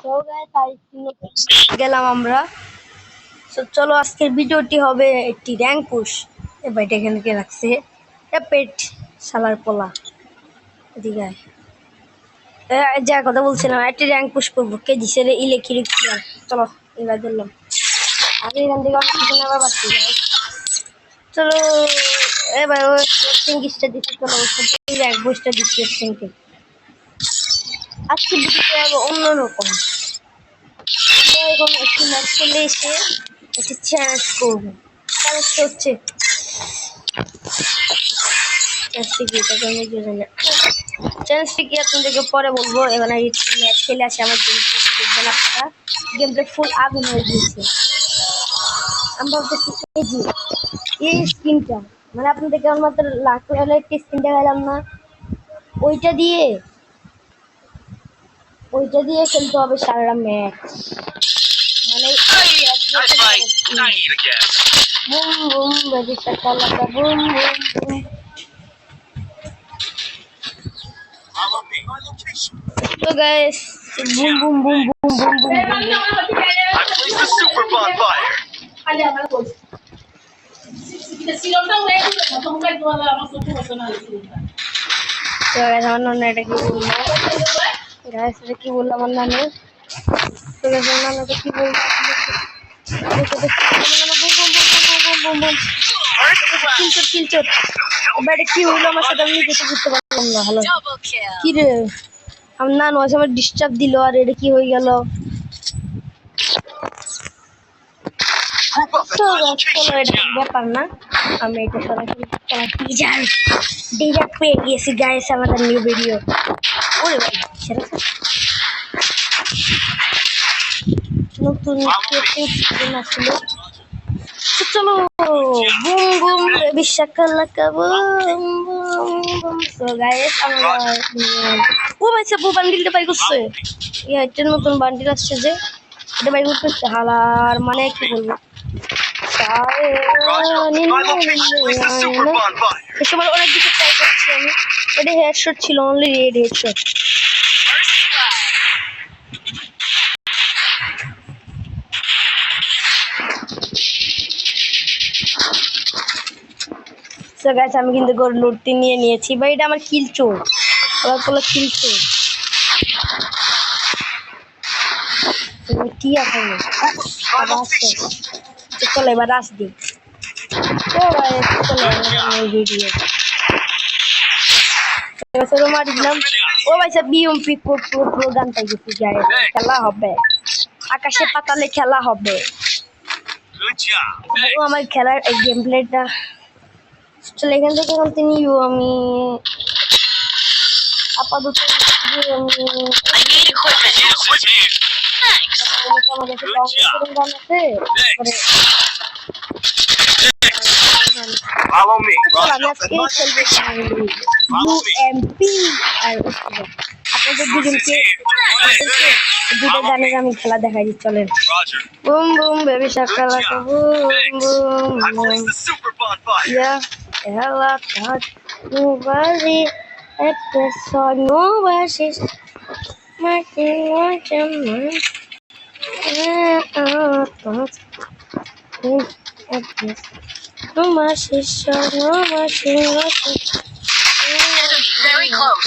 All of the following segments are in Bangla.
তো গেলাম আমরা। তো চলো আজকের ভিডিওটি হবে একটি র্যাঙ্ক পুশ। এবার এটা এখানে কে রাখছে পেট শালার পোলা এদিকে যা কথা বলছিলাম, একটি র্যাঙ্ক পুশ করবো। কে দিছে রে ইলেকট্রিক প্লেয়ার। চলো এবার ধরলাম আগে এখান থেকে আবার পাচ্ছি। চলো এবার সিঙ্গিসটা দিচ্ছি। চলো র্যাঙ্ক পুশটা দিচ্ছি সিঙ্গকে। আজকে ভিডিওটা অন্যরকম। আমরা এখন একটি ম্যাচ খেলে এসে একটি চ্যালেঞ্জ করবো। চ্যালেঞ্জটা হচ্ছে চ্যালেঞ্জটি কি আপনাদেরকে পরে বলবো। এবার একটি ম্যাচ খেলে আসে আমার গেম প্লে দেখবেন আপনারা। গেম প্লে ফুল আগুন হয়ে গিয়েছে। আমি ভাবতেছি এই স্কিনটা মানে আপনাদেরকে আমার মাত্র লাখ হলে একটি স্কিন দেখালাম না, ওইটা দিয়ে খেলতে হবে সারা ম্যাচ। মানে boom boom baby Shakalaka boom boom boom. So guys, boom boom boom boom boom boom boom. I placed the super bonfire. So guys, আমার নাম এটা কি বললাম? Guys, এটা কি বললাম আমার নামে? So guys, আমার নাম এটা কি বললাম? কিলচট এবারে কি হলো আমার সাথে আমি কিছু বুঝতে পারলাম না। হ্যালো কি রে আমার নাম ওই সময় ডিস্টার্ব দিল আর এটা কি হয়ে গেল। ব্যাপার না, আমি এটা সরাসরি ডিরেক্ট পেয়ে গিয়েছি গাইস আমাদের নিউ ভিডিও। ওরে ভাই সেটা নতুন আসলো। চলো boom boom baby Shakalaka boom boom. So guys আমরা ও ভাই সব বান্ডিলটা বাই করছে। এটা নতুন বান্ডিল আসছে যে এটা বাই করতে হালার মানে কি বলবো। এসব অনেক কিছু ট্রাই করছি আমি। এটা হেডশট ছিল, only red headshot. So guys আমি কিন্তু গোল লুটতে নিয়ে নিয়েছি ভাই। এটা আমার কিল চোর, আবার বলে কিল চোর কি আছে চলো এবার রাস দিই। ও ভাই চলো ভিডিও মারি দিলাম। ও ভাই সব বিএমপি পুরো গান পাই গেছি। খেলা হবে আকাশে পাতালে খেলা হবে। ও আমার খেলার গেম প্লেটা চলে এখান থেকে কন্টিনিউ। আমি আপাতত দুটো গানের আমি খেলা দেখাই দিই চলেন। Boom boom baby Shakalaka boom boom boom. Yeah, ela tá no vale, é pessoal no baixo, mas tem uma chamada. É no baixo, no baixo. Very close.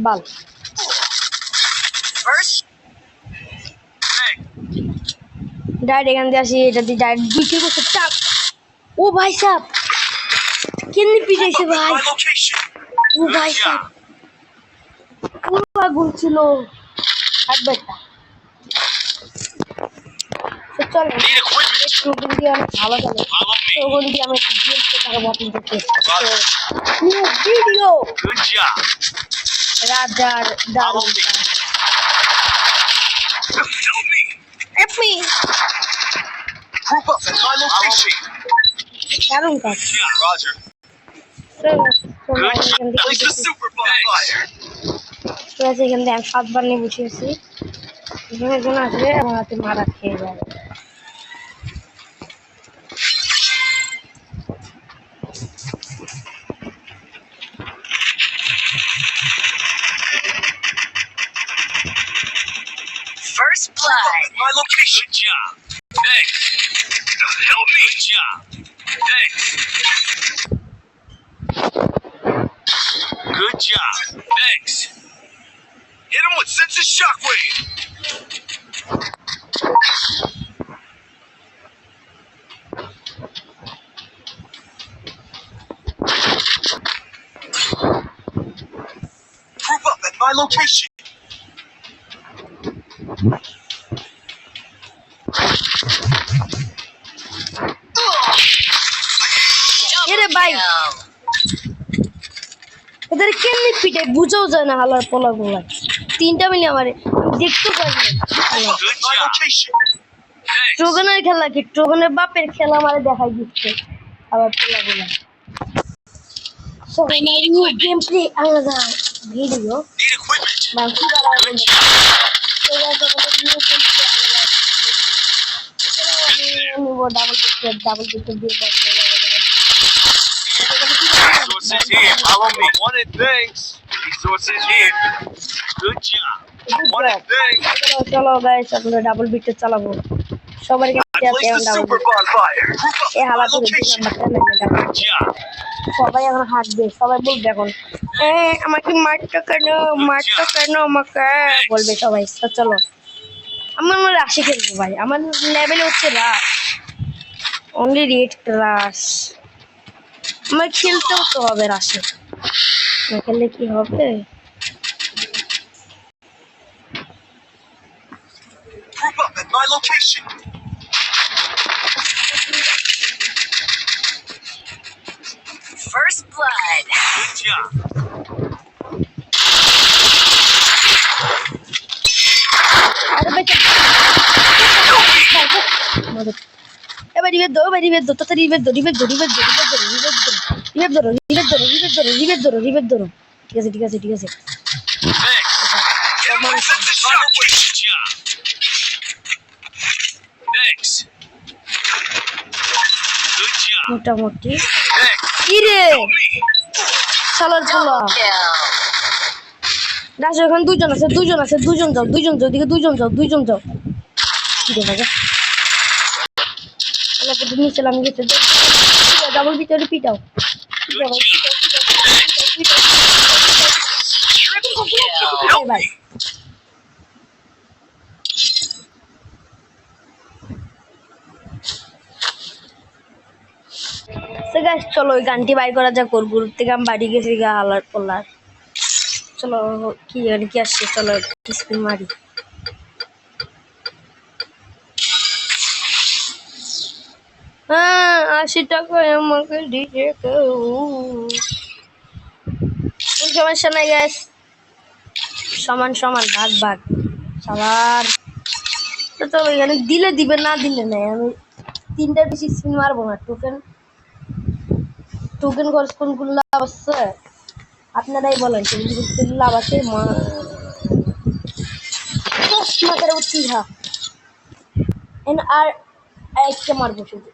Bal direct এখান দিয়ে আসি। এটা দিয়ে ডাইরেক্ট দুই কিল করছে চাপ। ও ভাই সাহেব কেমনি পিটাইছে ভাই। ও ভাই সাহেব পুরো আগুন ছিল একবারটা। চলো ওগুন দিয়ে অনেক ভালো চলে। ওগুন দিয়ে আমি একটু গেম খেতে মতন দেখতে ভিডিও রাজার দারুণ Help me! Group up at my location. দারুণ কাজ। Roger. Good job. Place the super bonfire. এখান থেকে আমি 7 বার নিয়ে বসিয়েছি। এখানে একজন আসবে আমার হাতে মারা খেয়ে যাবে। First blood. My location. Good job. Thanks. Help me. Good job. Thanks. Good job. Thanks. Hit him with sense of shockwave. Group up at my location. এরে ভাই এদের কেমনি পিটে বুঝাও যায় না হালার পোলা গুলা 3টা মিলে আমারে দেখতে পারি না। Good my location. Thanks. ট্রোগনের খেলা কি ট্রোগনের বাপের খেলা আমারে দেখাই দিচ্ছে আবার পোলা গুলা। সো নিউ গেম প্লে আলাদা ভিডিও Need equipment. বাকি বাড়া বন্ধ তো গাইস আমাদের নিউ গেম প্লে আলাদা নিউ ডাবল ডিস্ক দিয়ে দেখতে লাগে Resources here. Follow me. Wanted things. Resources here. Good job. Wanted things. চলো গাইস আমরা ডাবল বিটে চালাবো সবার I কাছে আছে placed the double super bonfire. Group up A at হালা my পুরো location. নাম্বারটা Good job. সবাই এখন হাঁটবে সবাই বলবে এখন আমাকে মারটা কেন আমাকে বলবে সবাই তো চলো আমার রাশি খেলবো ভাই আমার লেভেল হচ্ছে রাশ অনলি রেড ক্লাস আমার খেলতেও তো হবে রাশে না খেললে কি হবে Group up at my location. First blood. Good job. আরে বেটা এবার রিভেট দো তাড়াতাড়ি রিভেট দো ঠিক আছে Thanks. Hit him with sense of shockwave. Good job. Thanks. Good job. মোটামুটি Thanks. কি রে Help me. শালার পোলা Double kill. রাশে এখন দুজন আছে দুজন যাও দিকে দুজন যাও কি রে বাবা আল্লাহ পথে নিচে নাম গেছে ডাবল ভিতরে পিটাও Good job. Triple kill. ভাই সে গাছ চলো ওই গানটি বাই করা যাক ওর গ্রুপ থেকে আমি বাড়ি গেছি গা হালার পোলার চলো কি গান কি আসছে চলো স্পিন মারি হ্যাঁ 80 টাকায় আমাকে দিতে কেউ কোন সমস্যা নাই গ্যাস সমান ভাগ সবার তো চলো এখানে দিলে দিবে না দিলে নাই আমি 3টার বেশি স্পিন মারবো না টোকেন খরচ কোনগুলো লাভ আছে আপনারাই বলেন কোনগুলো লাভ আছে মাথার উঠছি আর একটা মারবো শুধু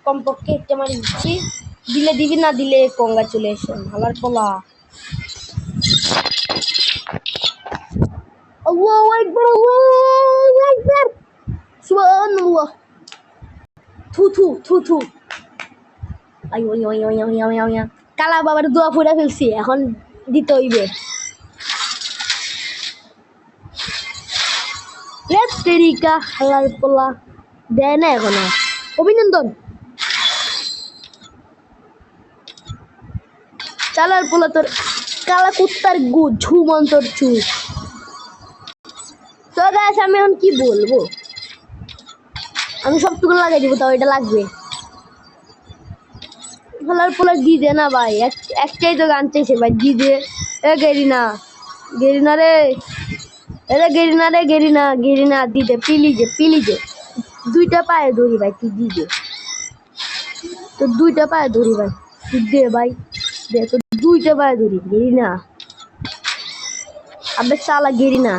কমপক্ষে একটা মারি দিচ্ছি দিলে দিবি না দিলে কংগ্রাচুলেশন হালার পোলা আল্লাহু আকবার সুবহানাল্লাহ থু আয় কালা বাবার দোয়া ফুরা ফেলছি এখন দিতে হইবে তেরিকা হালার পোলা দেয় না এখন অভিনন্দন চালার পোলা তোর কালা কুত্তার গু ঝুমন্তর চু তো গাইস আমি এখন কি বলবো আমি সবটুকু লাগাই দিব তাও এটা লাগবে হালার পোলা দিদে না ভাই একটাই তো গান চাইছে ভাই দিদে এ গেরিনা রে এরে গেরিনা দিদে পিলিজে 2টা পায়ে ধরি ভাই তুই দিদে তো দুইটা পায়ে ধরি ভাই, দে ভাই, দে তো দুইটা পায়ে ধরি, গেরি না अबे साला गिरी ना।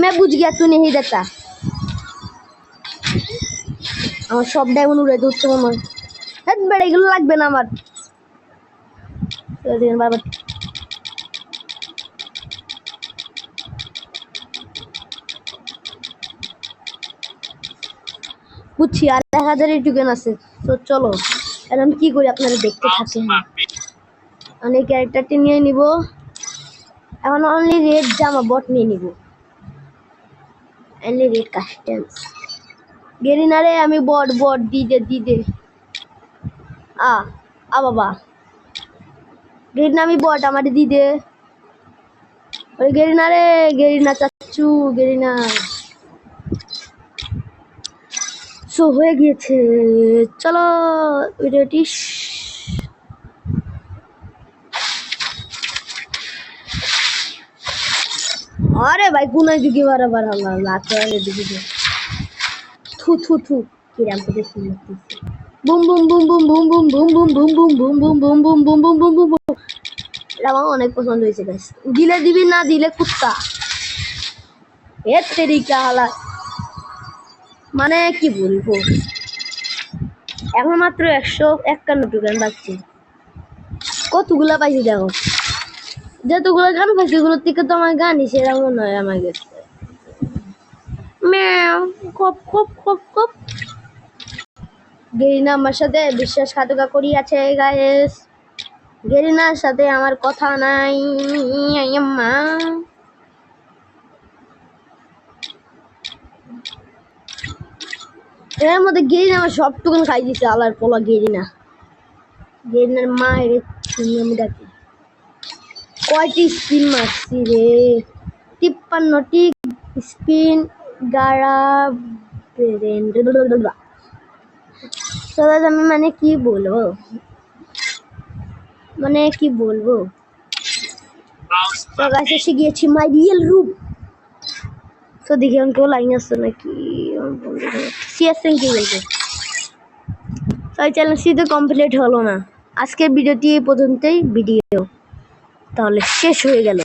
मैं बुझ गया तू नहीं देता। আমার সব ডায়মন্ড উড়ে দিচ্ছে আমার। হেড বেড়ে এগুলো লাগবে না আমার। সেদিন বারবার বুঝছি আর 1000 টোকেন আছে। তো চলো এখন কি করি আপনারা দেখতে থাকেন। আমি ক্যারেক্টারটি নিয়ে নিব। এখন অনলি রেড জামা বট নিয়ে নিব। Only red customs. গেরিনারে আমি বট বট দিদে আ বাবা গেরিনা আমি বট আমার দিদে ওই গেরিনারে গেরিনা চাচ্চু গেরিনা সো হয়ে গিয়েছে। চলো ভিডিওটি अरे भाई गुना जुगी बराबर हल्ला लाते वाले दिखे थू थू थू किराम पे सुन लगती boom boom boom boom boom boom boom boom boom boom boom boom boom boom boom boom boom boom এটা আমার অনেক পছন্দ হয়েছে গাইস দিলে দিবি না দিলে কুত্তা এ তেরিকা হালা মানে কি বলবো এখন মাত্র 151 টোকেন বাকি কতগুলা পাইছি দেখো যতগুলো গান পাইছি ওগুলোর থেকে তো আমার গানই সেরা মনে হয় আমার কাছে ম্যাও খপ খপ খপ খপ গেরিনা আমার সাথে বিশ্বাসঘাতকতা করিয়াছে গাইস গেরিনার সাথে আমার কথা নাই আম্মা এর মধ্যে গেরিনা আমার সব টুকুন খাই দিছে আলার পোলা গেরিনার মায়ের আমি ডাকি কয়টি স্পিন মারছি রে 53টি স্পিন গাড়া আমি মানে কি বলবো তো গাইস এসে গিয়েছি মাই রিয়েল রূপ তো দেখি কেউ লাইন আসছে নাকি সিএসএন কি বলছে তো এই চ্যালেঞ্জটি তো কমপ্লিট হলো না আজকের ভিডিওটি এই পর্যন্তই ভিডিও তাহলে শেষ হয়ে গেল।